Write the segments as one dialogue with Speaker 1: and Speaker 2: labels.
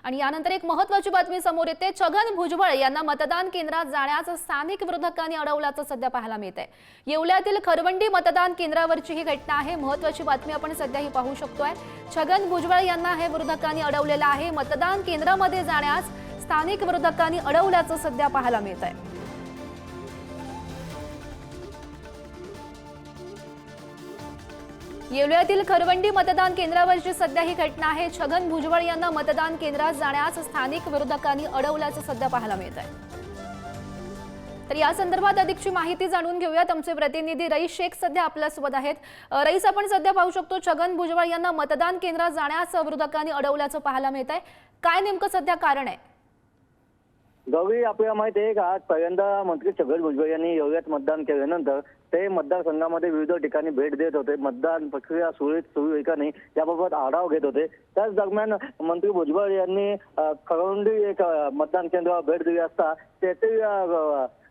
Speaker 1: आणि यानंतर एक महत्त्वाची बातमी समोर येते। छगन भुजबळ यांना मतदान केंद्रात जाण्यास स्थानिक विरोधकांनी अडवल्याचं सध्या पाहायला मिळतंय। येवल्यातील खरवंडी मतदान केंद्रावरची ही घटना आहे। महत्त्वाची बातमी आपण सध्या ही पाहू शकतोय। छगन भुजबळ यांना हे विरोधकांनी अडवलेलं आहे। मतदान केंद्रामध्ये जाण्यास स्थानिक विरोधकांनी अडवल्याचं सध्या पाहायला मिळतंय। येवल्यातील खरवंडी मतदान केंद्रावरची सध्या ही घटना आहे। छगन भुजबळ यांना मतदान केंद्रात जाण्यास स्थानिक विरोधकांनी अडवल्याचं सध्या पाहायला मिळतंय। तर या संदर्भात अधिकची माहिती जाणून घेऊयात। आमचे प्रतिनिधी रईस शेख सध्या आपल्यासोबत आहेत। रईस, आपण सध्या पाहू शकतो छगन भुजबळ यांना मतदान केंद्रात जाण्यास विरोधकांनी अडवल्याचं पाहायला मिळतंय। काय नेमकं सध्या कारण आहे?
Speaker 2: गौरी, आपल्याला माहिती आहे का, आज पहिल्यांदा मंत्री छगन भुजबळ यांनी येवल्यात मतदान केल्यानंतर ते मतदारसंघामध्ये विविध ठिकाणी भेट देत होते। मतदान प्रक्रिया सुरळीत सुरू आहे का नाही याबाबत आढावा घेत होते। त्याच दरम्यान मंत्री भुजबळ यांनी खरवंडी एक मतदान केंद्रावर भेट दिली असता तेथील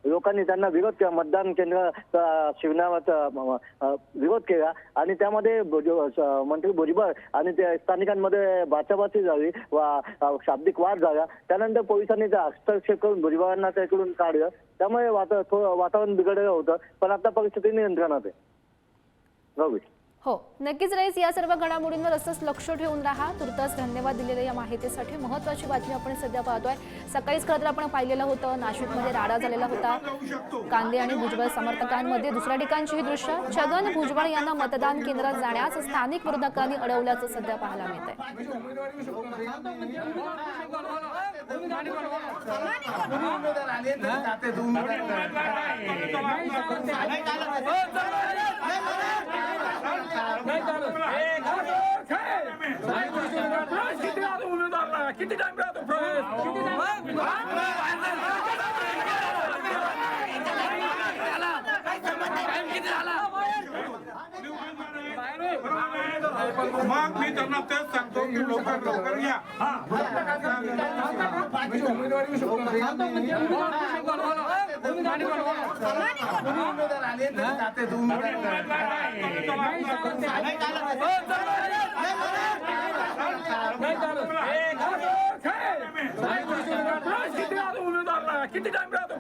Speaker 2: लोकांनी त्यांना विरोध केला। मतदान केंद्र शिवण्याचा विरोध केला आणि त्यामध्ये मंत्री भुजबळ आणि त्या स्थानिकांमध्ये बाचाबाची झाली व शाब्दिक वाद झाला। त्यानंतर पोलिसांनी त्या हस्तक्षेप करून भुजबळांना त्याकडून काढलं। त्यामुळे वातावरण बिघडलं होतं, पण आता परिस्थिती नियंत्रणात आहे। गौरी,
Speaker 1: हो, नक्कीच रईस, या सर्व घडामोडींवर असंच लक्ष ठेवून राहा। तुर्तास धन्यवाद दिलेल्या या माहितीसाठी। महत्त्वाची बातमी आपण सध्या पाहतोय। सकाळीच खरं तर आपण पाहिलेलं होतं, नाशिकमध्ये राडा झालेला होता कांदे आणि भुजबळ समर्थकांमध्ये। दुसऱ्या ठिकाणची ही दृश्य, छगन भुजबळ यांना मतदान केंद्रात जाण्यास स्थानिक विरोधकांनी अडवल्याचं सध्या पाहायला मिळतंय।
Speaker 3: किती टाइम राहतो मग मी त्यांना तेच सांगतो की लवकर या। किती टाइम राहतो